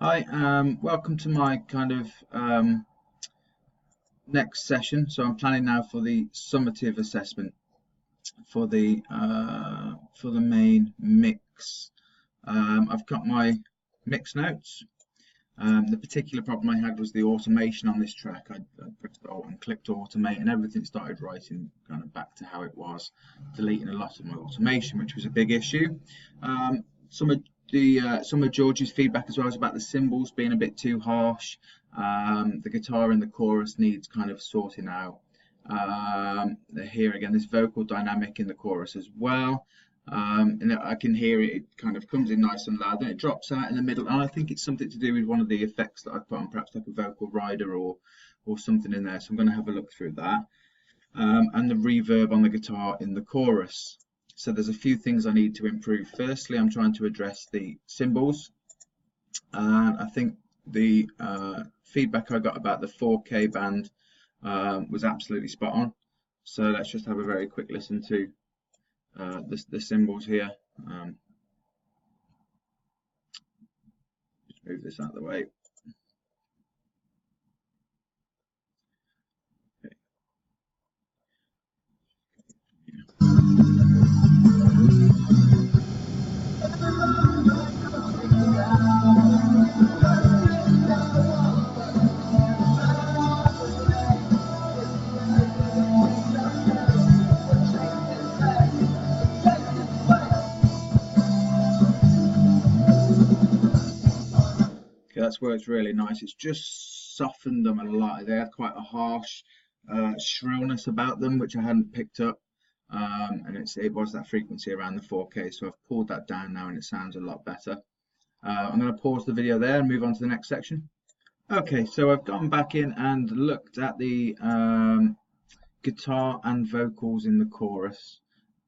Hi, welcome to my kind of next session. So I'm planning now for the summative assessment for the main mix. I've got my mix notes. The particular problem I had was the automation on this track. I pressed Alt and clicked automate, and everything started writing kind of back to how it was, deleting a lot of my automation, which was a big issue. Some of George's feedback as well was about the cymbals being a bit too harsh. The guitar in the chorus needs kind of sorting out. Here again, this vocal dynamic in the chorus as well. And I can hear it, it kind of comes in nice and loud, then it drops out in the middle, and I think it's something to do with one of the effects that I've put on, perhaps like a vocal rider or something in there. So I'm going to have a look through that. And the reverb on the guitar in the chorus. So there's a few things I need to improve. Firstly, I'm trying to address the cymbals, and I think the feedback I got about the 4K band was absolutely spot on. So let's just have a very quick listen to the cymbals here. Just move this out of the way. Okay. That's worked really nice. It's just softened them a lot. They had quite a harsh shrillness about them, which I hadn't picked up, and it was that frequency around the 4K. So I've pulled that down now, and it sounds a lot better. I'm going to pause the video there and move on to the next section. Okay, so I've gone back in and looked at the guitar and vocals in the chorus.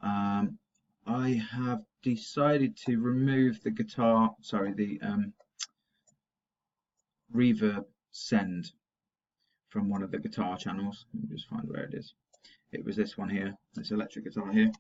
I have decided to remove the guitar, sorry, the reverb send from one of the guitar channels. Let me just find where it is. It was this one here, this electric guitar here.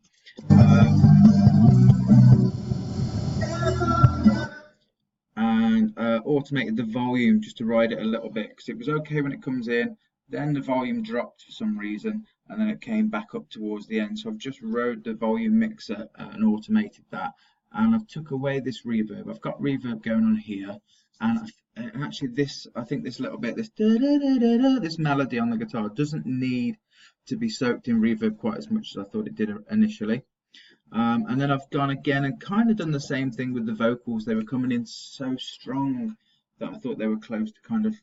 And automated the volume just to ride it a little bit, because it was okay when it comes in, then the volume dropped for some reason, and then it came back up towards the end. So I've just rode the volume mixer and automated that, and I've took away this reverb. I've got reverb going on here, and actually I think this little bit, this this melody on the guitar doesn't need to be soaked in reverb quite as much as I thought it did initially. And then I've gone again and kind of done the same thing with the vocals. They were coming in so strong that I thought they were close to kind of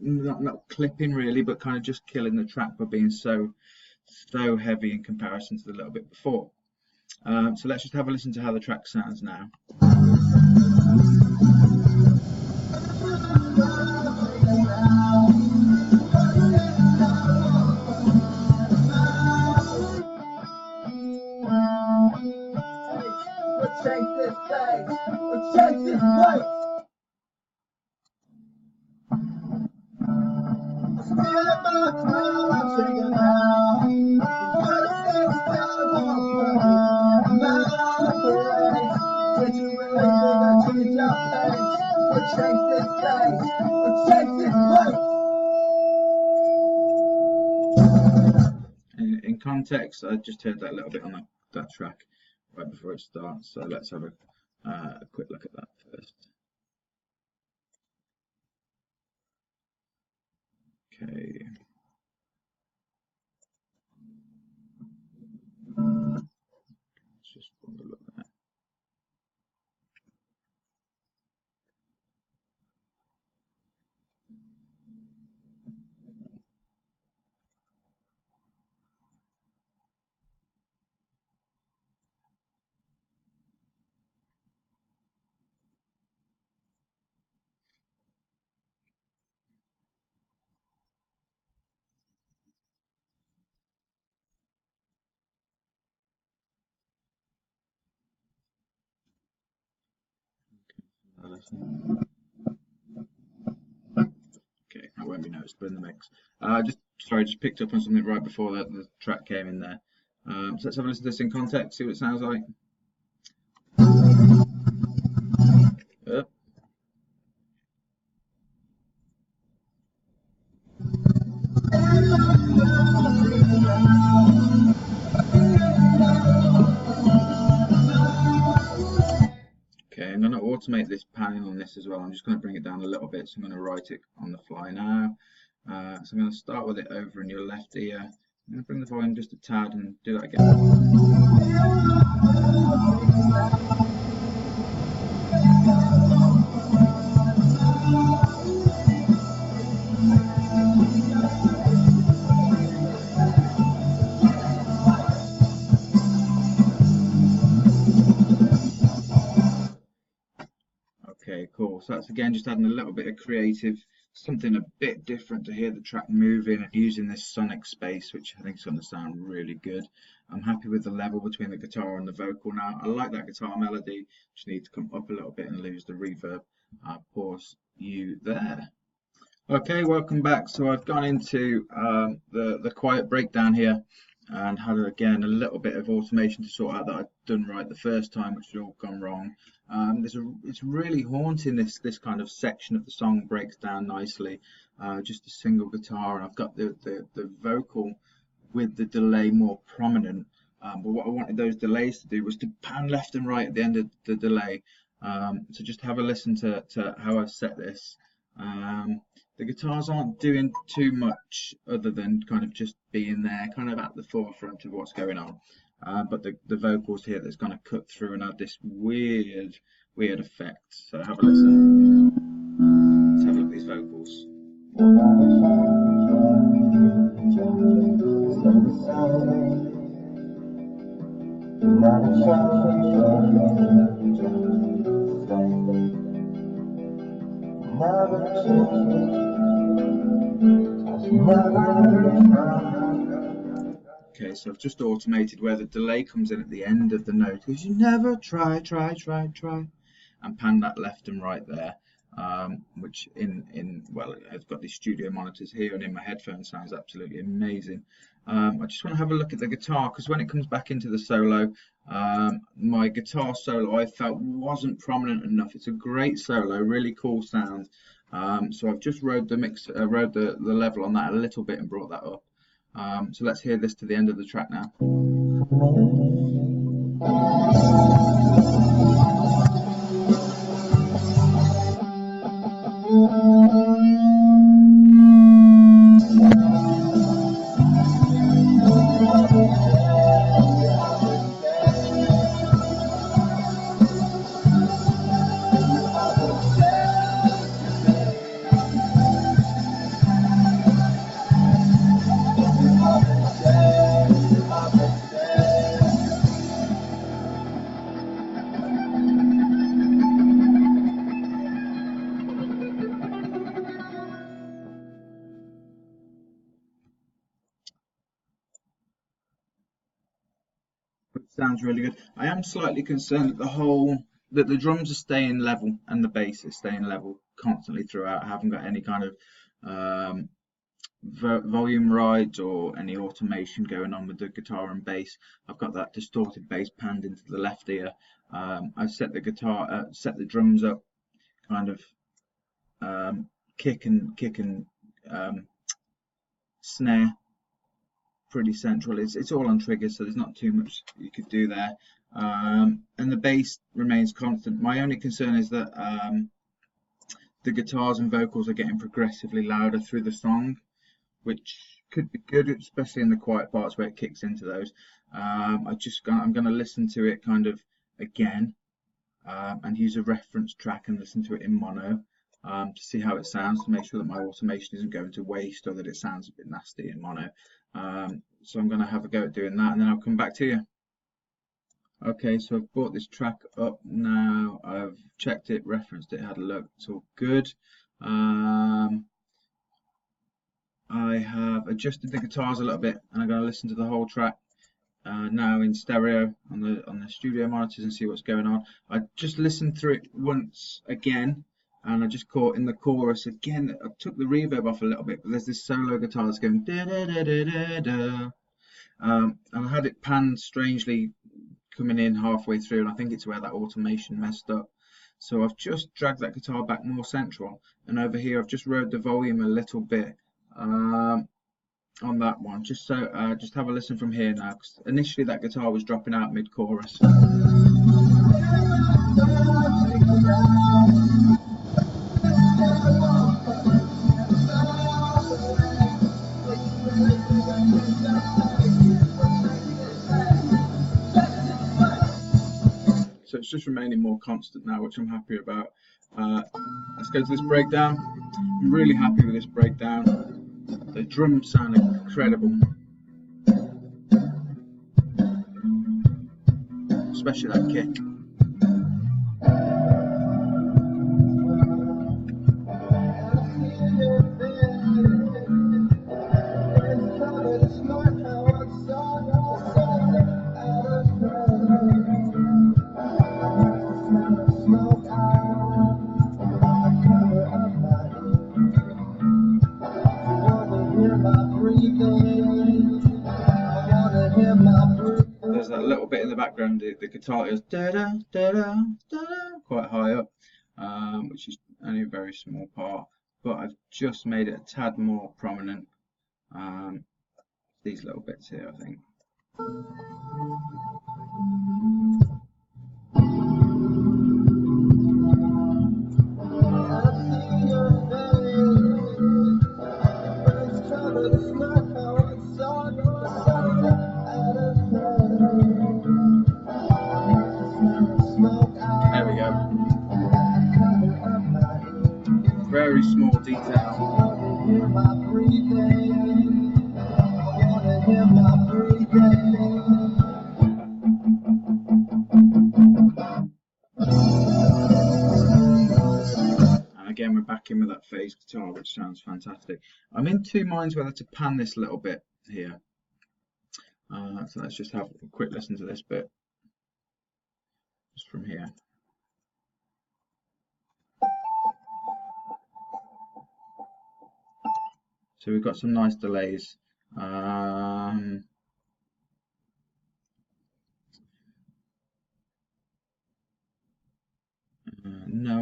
not clipping really, but kind of just killing the track by being so heavy in comparison to the little bit before. So let's just have a listen to how the track sounds now. In context, I just heard that little bit on that track right before it starts, so let's have a quick look at that first. Okay. Let's just have a look at that. Okay, that won't be noticeable in the mix. Just picked up on something right before the track came in there. So let's have a listen to this in context, see what it sounds like. automate this panning on this as well. I'm just going to bring it down a little bit, so I'm going to write it on the fly now. So I'm going to start with it over in your left ear. I'm going to bring the volume just a tad and do that again. Okay, cool. So that's again just adding a little bit of creative, something a bit different to hear the track moving and using this sonic space, which I think is going to sound really good. I'm happy with the level between the guitar and the vocal now. I like that guitar melody. Just need to come up a little bit and lose the reverb. I'll pause you there. Okay, welcome back. So I've gone into the quiet breakdown here and had again a little bit of automation to sort out that I'd done right the first time, which had all gone wrong. It's really haunting. This kind of section of the song breaks down nicely. Just a single guitar, and I've got the vocal with the delay more prominent. But what I wanted those delays to do was to pan left and right at the end of the delay. So just have a listen to how I've set this. The guitars aren't doing too much other than kind of just being there, kind of at the forefront of what's going on. But the vocals here that's going to cut through and add this weird effect. So have a listen. Let's have a look at these vocals. Okay, so I've just automated where the delay comes in at the end of the note, because you never try, and pan that left and right there, which well, I've got these studio monitors here, and in my headphones sounds absolutely amazing. I just want to have a look at the guitar, because when it comes back into the solo, my guitar solo I felt wasn't prominent enough. It's a great solo, really cool sound. So I've just rode the level on that a little bit and brought that up. So let's hear this to the end of the track now. Sounds really good. I am slightly concerned that the drums are staying level and the bass is staying level constantly throughout. I haven't got any kind of volume rides or any automation going on with the guitar and bass. I've got that distorted bass panned into the left ear. I've set the drums up kind of kick and snare pretty central. It's all on triggers, so there's not too much you could do there. And the bass remains constant. My only concern is that the guitars and vocals are getting progressively louder through the song, which could be good, especially in the quiet parts where it kicks into those. I'm going to listen to it kind of again and use a reference track and listen to it in mono to see how it sounds, to make sure that my automation isn't going to waste or that it sounds a bit nasty in mono. So I'm going to have a go at doing that, and then I'll come back to you. Okay, so I've brought this track up now. I've checked it, referenced it, had a look. It's all good. I have adjusted the guitars a little bit, and I'm going to listen to the whole track now in stereo on the studio monitors and see what's going on. I just listened through it once again, and I just caught in the chorus again. I took the reverb off a little bit, but there's this solo guitar that's going da da da da da da, and I had it panned strangely coming in halfway through, and I think it's where that automation messed up. So I've just dragged that guitar back more central, and over here I've just rode the volume a little bit on that one, just so just have a listen from here now, because initially that guitar was dropping out mid-chorus. So it's just remaining more constant now, which I'm happy about. Let's go to this breakdown. I'm really happy with this breakdown. The drums sound incredible, especially that kick. There's that little bit in the background, the guitar is da da da da da quite high up, which is only a very small part, but I've just made it a tad more prominent. These little bits here, I think. There we go. Very small detail. And again, we're back in with that phase guitar, which sounds fantastic. I'm in two minds whether to pan this little bit here. So let's just have a quick listen to this bit just from here. So we've got some nice delays. No,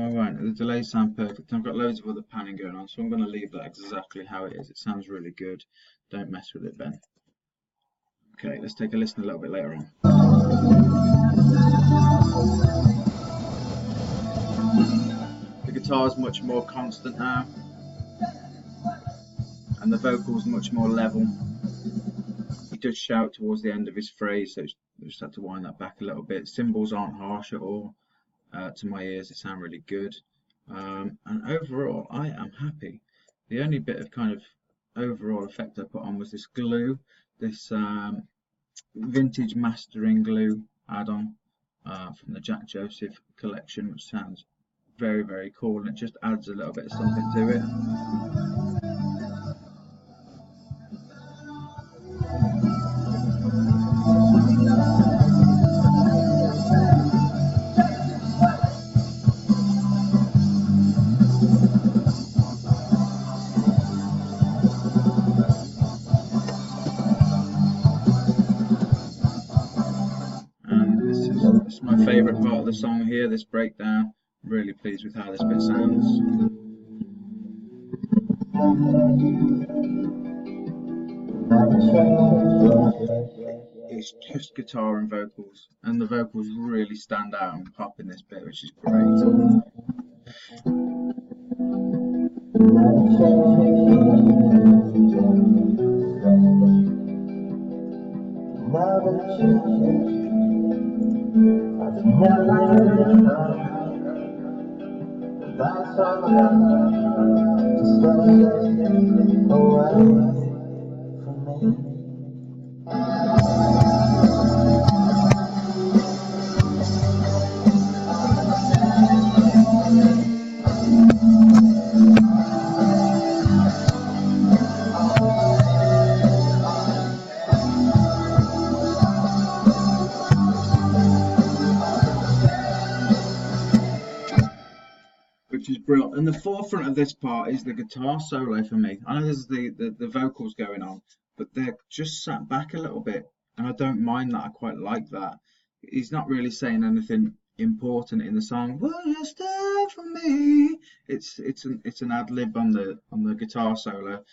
I won't. The delays sound perfect. I've got loads of other panning going on, so I'm going to leave that exactly how it is. It sounds really good. Don't mess with it, Ben. Okay, let's take a listen a little bit later on. The guitar's much more constant now, and the vocal's much more level. He does shout towards the end of his phrase, so we just had to wind that back a little bit. Cymbals aren't harsh at all. To my ears, they sound really good. And overall, I am happy. The only bit of kind of overall effect I put on was this glue, this vintage mastering glue add-on from the Jack Joseph collection, which sounds very, very cool, and it just adds a little bit of something to it. This is my favourite part of the song here, this breakdown. I'm really pleased with how this bit sounds. It's just guitar and vocals, and the vocals really stand out and pop in this bit, which is great. Which is brilliant. And the forefront of this part is the guitar solo for me. I know there's the vocals going on, but they're just sat back a little bit, and I don't mind that. I quite like that. He's not really saying anything important in the song. Will you stand for me? It's an ad lib on the guitar solo,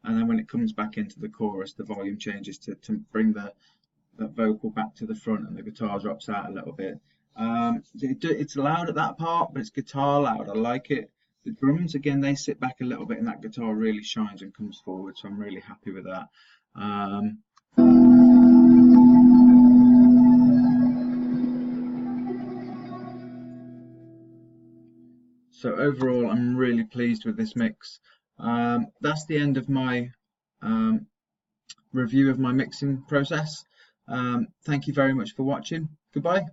and then when it comes back into the chorus, the volume changes to bring that vocal back to the front, and the guitar drops out a little bit. It's loud at that part, but it's guitar loud. I like it. The drums, again, they sit back a little bit and that guitar really shines and comes forward, so I'm really happy with that. So overall, I'm really pleased with this mix. That's the end of my review of my mixing process. Thank you very much for watching. Goodbye.